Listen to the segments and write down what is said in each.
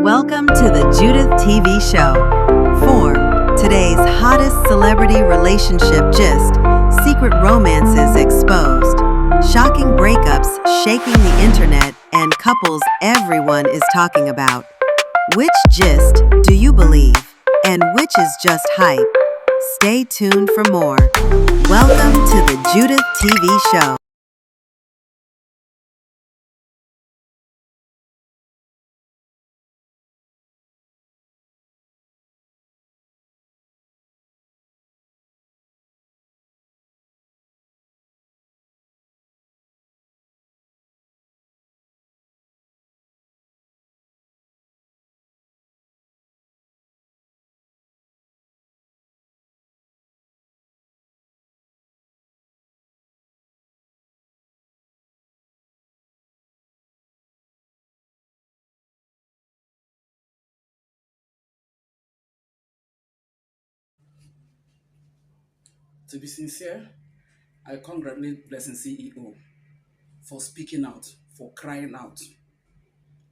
Welcome to the Judith TV show. Form, today's hottest celebrity relationship gist, secret romances exposed, shocking breakups shaking the internet, and couples everyone is talking about. Which gist do you believe, and which is just hype? Stay tuned for more. Welcome to the Judith TV show. To be sincere, I congratulate Blessing CEO for speaking out, for crying out.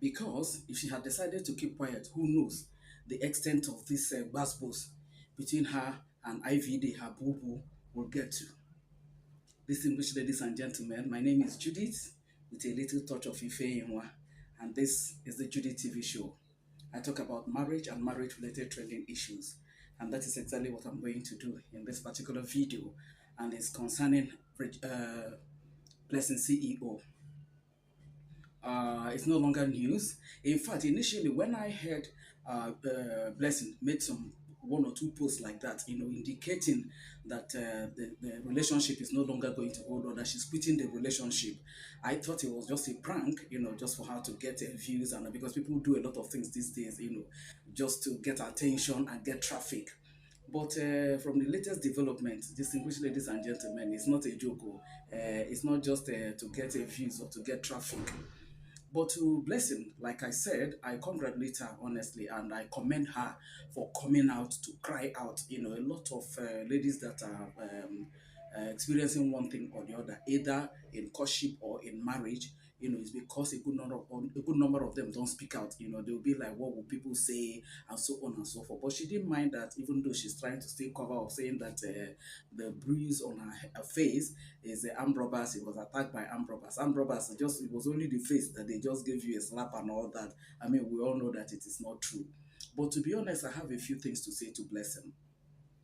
Because if she had decided to keep quiet, who knows the extent of this bus between her and IVD, her boo boo, will get to. Distinguished ladies and gentlemen, my name is Judith with a little touch of Ifeyinwa, and this is the Judith TV show. I talk about marriage and marriage related trending issues, and that is exactly what I'm going to do in this particular video, and it's concerning Blessing CEO. It's no longer news. In fact, initially when I heard Blessing made some one or two posts like that, indicating that the relationship is no longer going to hold on, that she's quitting the relationship, I thought it was just a prank, just for her to get views, and because people do a lot of things these days, just to get attention and get traffic. But from the latest development, distinguished ladies and gentlemen, it's not a joke. It's not just to get views or to get traffic. But to Blessing, like I said, I congratulate her honestly, and I commend her for coming out to cry out. A lot of ladies that are experiencing one thing or the other, either in courtship or in marriage, it's because a good number of them don't speak out. They'll be like, "What will people say?" and so on and so forth. But she didn't mind that, even though she's trying to stay cover of saying that the bruise on her face is the armed robbers. He was attacked by armed robbers. Armed robbers, it was only the face that they just gave you a slap and all that. I mean, we all know that it is not true. But to be honest, I have a few things to say to Blessing.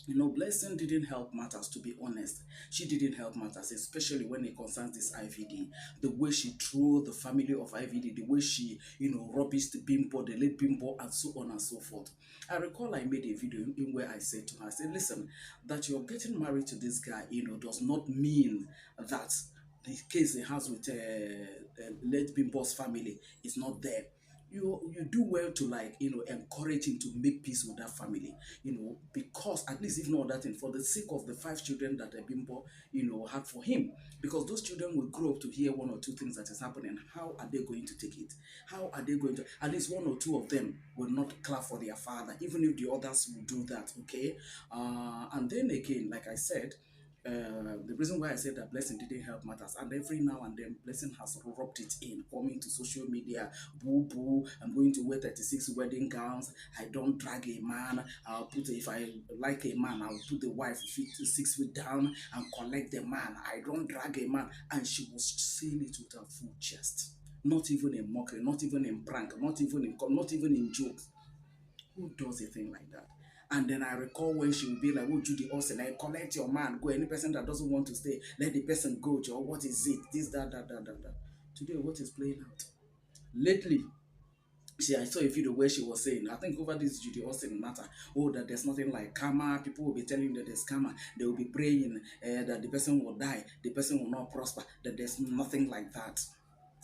Blessing didn't help matters, to be honest. She didn't help matters, especially when it concerns this IVD. The way she threw the family of IVD, the way she, rubbished the Bimbo, the late Bimbo, and so on and so forth. I recall I made a video in where I said to her, I said, listen, that you're getting married to this guy, does not mean that the case he has with late Bimbo's family is not there. You do well to, like, encourage him to make peace with that family, because at least, if not that thing, for the sake of the five children that Bimbo had for him, because those children will grow up to hear one or two things that is happening. How are they going to take it? How are they going to, at least one or two of them will not clap for their father, even if the others will do that, okay? And then again, like I said, the reason why I said that Blessing didn't help matters, and every now and then Blessing has rubbed it in, coming to social media, boo boo, I'm going to wear 36 wedding gowns, I don't drag a man, if I like a man, I'll put the wife 6 feet down and collect the man, I don't drag a man, and she was saying it with her full chest. Not even in mockery, not even in prank, not even in jokes. Who does a thing like that? And then I recall when she would be like, "Oh, Judy Austin, I collect your man, go. Any person that doesn't want to stay, let the person go, Joe. What is it? This, that. Today, what is playing out? Lately, I saw a video where she was saying, I think over this Judy Austin matter, oh, that there's nothing like karma. People will be telling you that there's karma. They will be praying that the person will die, the person will not prosper, that there's nothing like that.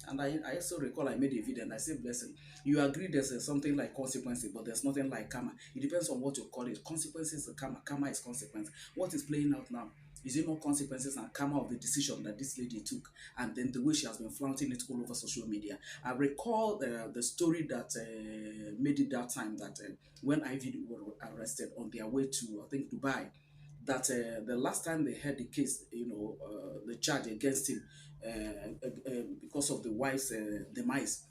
And I also recall I made a video and I said, Blessing, you agree there's something like consequences, but there's nothing like karma. It depends on what you call it. Consequences are karma. Karma is consequence. What is playing out now? Is it not consequences and karma of the decision that this lady took, and then the way she has been flaunting it all over social media? I recall the story that made it that time that when Ivy were arrested on their way to, I think, Dubai, that the last time they heard the case, the charge against him because of the wife's demise,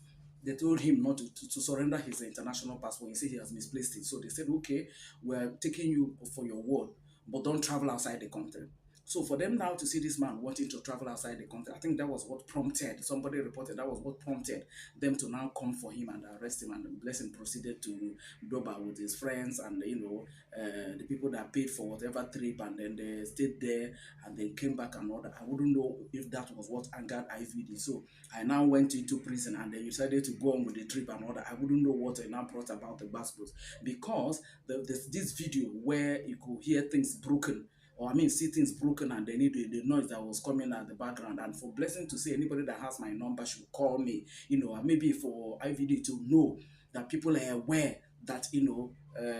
They told him not to surrender his international passport. He said he has misplaced it. So they said, okay, we're taking you for your word, but don't travel outside the country. So for them now to see this man wanting to travel outside the country, I think that was what prompted, somebody reported that was what prompted them to now come for him and arrest him. And Blessing proceeded to Doba with his friends and, the people that paid for whatever trip, and then they stayed there and then came back and all that. I wouldn't know if that was what angered IVD. So I now went into prison and then decided to go on with the trip and all that. I wouldn't know what I now brought about the gospels, because there's this video where you could hear things broken, or I mean, see things broken, and then the noise that was coming at the background. And for Blessing to say anybody that has my number should call me, and maybe for IVD to know that people are aware that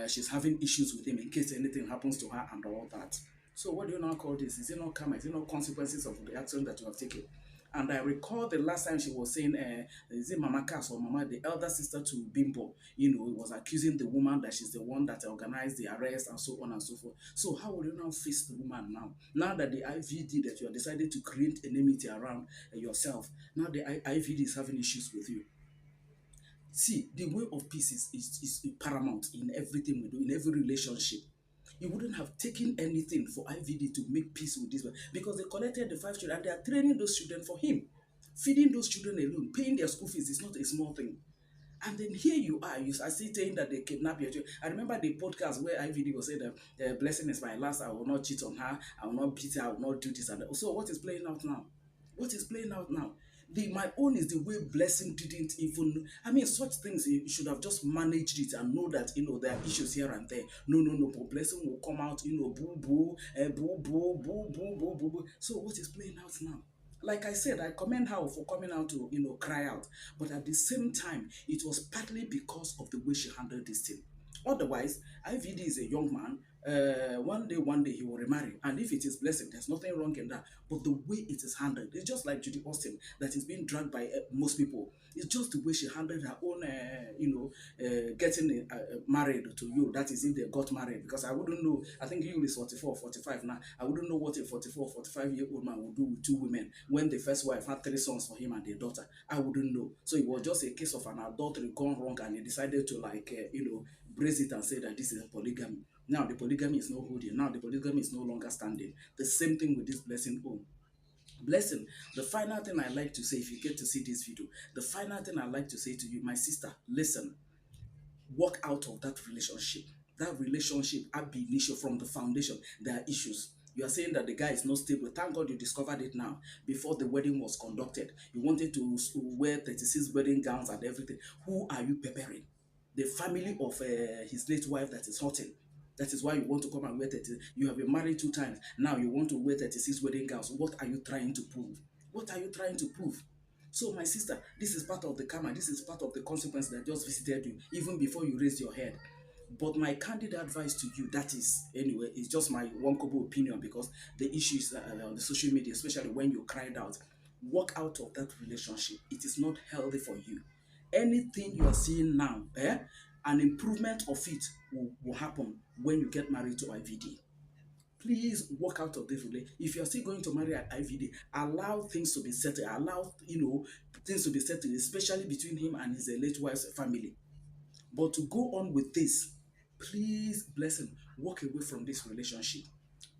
she's having issues with him in case anything happens to her and all that. So what do you now call this? Is it not karma? Is it not consequences of the action that you have taken? And I recall the last time she was saying, is it Mama Cass or Mama, the elder sister to Bimbo, was accusing the woman that she's the one that organized the arrest and so on and so forth. So how will you now face the woman now? Now that the IVD, that you have decided to create enmity around yourself, now the IVD is having issues with you. See, the way of peace is paramount in everything we do, in every relationship. He wouldn't have taken anything for IVD to make peace with this one, because they collected the 5 children and they are training those children for him. Feeding those children alone, paying their school fees is not a small thing. And then here you are still saying that they kidnap your children. I remember the podcast where IVD was saying that Blessing is my last, I will not cheat on her, I will not beat her, I will not do this and that. So what is playing out now? What is playing out now? My own is the way Blessing didn't even, I mean, such things, you should have just managed it and know that, there are issues here and there. No, no, no, but Blessing will come out, boo, boo, boo, boo, boo, boo, boo, boo, boo. So what is playing out now? Like I said, I commend her for coming out to, cry out. But at the same time, it was partly because of the way she handled this thing. Otherwise, IVD is a young man. One day he will remarry. And if it is Blessing, there's nothing wrong in that. But the way it is handled, it's just like Judy Austin that is being dragged by most people. It's just the way she handled her own, getting married to you. That is if they got married. Because I wouldn't know, I think you is 44, 45 now. I wouldn't know what a 44, 45-year-old man would do with two women when the first wife had 3 sons for him and a daughter. I wouldn't know. So it was just a case of an adultery gone wrong, and he decided to brace it and say that this is a polygamy. Now the polygamy is no holding. Now the polygamy is no longer standing. The same thing with this Blessing home. Blessing, the final thing I like to say, if you get to see this video, the final thing I like to say to you, my sister, listen, walk out of that relationship. That relationship ab initio, from the foundation, there are issues. You are saying that the guy is not stable. Thank God you discovered it now. Before the wedding was conducted, you wanted to wear 36 wedding gowns and everything. Who are you preparing? The family of his late wife that is hurting. That is why you want to come and wear 30. You have been married 2 times. Now you want to wear 36 wedding gowns. What are you trying to prove? What are you trying to prove? So, my sister, this is part of the karma. This is part of the consequence that just visited you, even before you raised your head. But my candid advice to you, that is, anyway, is just my one couple opinion, because the issues on the social media, especially when you cried out, walk out of that relationship. It is not healthy for you. Anything you are seeing now, an improvement of it will happen when you get married to IVD. Please walk out of this relationship. If you're still going to marry an IVD, allow things to be settled. Allow things to be settled, especially between him and his late wife's family. But to go on with this, please, Blessing, walk away from this relationship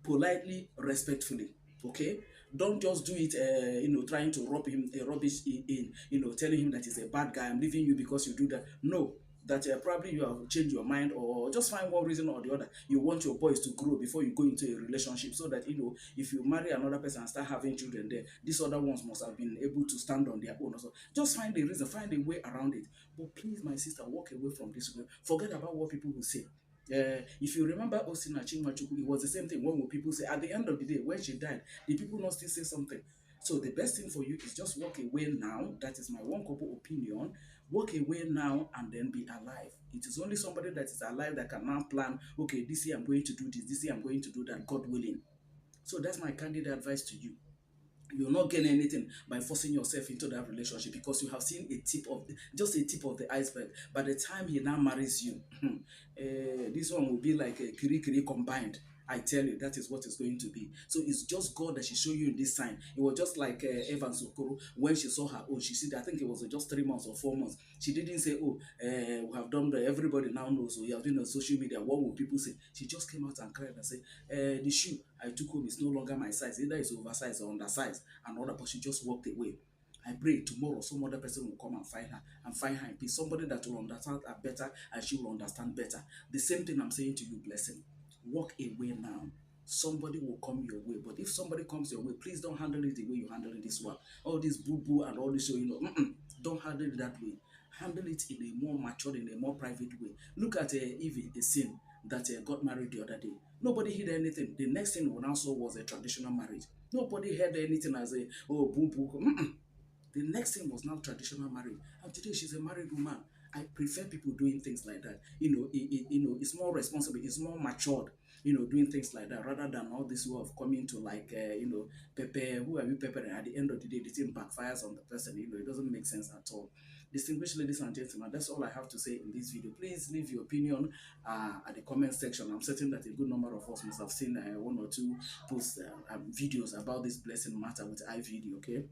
politely, respectfully. Okay, don't just do it. Trying to rub him rubbish in. Telling him that he's a bad guy. I'm leaving you because you do that. No, that probably you have changed your mind, or just find one reason or the other. You want your boys to grow before you go into a relationship, so that if you marry another person and start having children there, these other ones must have been able to stand on their own. Also, just find a reason, find a way around it. But please, my sister, walk away from this. Forget about what people will say. If you remember Osina Chinwachukwu, it was the same thing. When will people say, at the end of the day, when she died, the people not still say something? So the best thing for you is just walk away now. That is my one couple opinion. Walk away now and then be alive. It is only somebody that is alive that can now plan, okay, this year I'm going to do this year I'm going to do that, God willing. So that's my candid advice to you. You'll not gain anything by forcing yourself into that relationship, because you have seen just a tip of the iceberg. By the time he now marries you, this one will be like a kiri kiri combined. I tell you, that is what is going to be. So it's just God that she showed you in this sign. It was just like Evans Okoro when she saw her own. She said, I think it was just 3 months or 4 months. She didn't say, oh, we have done the, everybody now knows. We have been on social media. What will people say? She just came out and cried and said, the shoe I took home is no longer my size. Either it's oversized or undersized. And all that, but she just walked away. I pray tomorrow some other person will come and find her in peace. Somebody that will understand her better and she will understand better. The same thing I'm saying to you, blessing. Walk away now. Somebody will come your way. But if somebody comes your way, please don't handle it the way you handle it this one. All this boo-boo and all this, don't handle it that way. Handle it in a more mature, in a more private way. Look at Evie, a sin that got married the other day. Nobody heard anything. The next thing we now saw was a traditional marriage. Nobody heard anything as a, oh, boo-boo. The next thing was now traditional marriage. And today she's a married woman. I prefer people doing things like that. It's more responsible, it's more matured, doing things like that rather than all this way of coming to like, pepper, who are you peppering? At the end of the day, the thing backfires on the person, it doesn't make sense at all. Distinguished ladies and gentlemen, that's all I have to say in this video. Please leave your opinion at the comment section. I'm certain that a good number of us must have seen one or two posts, videos about this blessing matter with IVD, okay?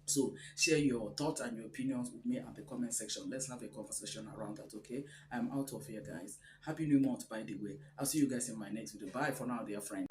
So share your thoughts and your opinions with me at the comment section. Let's have a conversation around that, okay? I'm out of here, guys. Happy New Month, by the way. I'll see you guys in my next video. Bye for now, dear friends.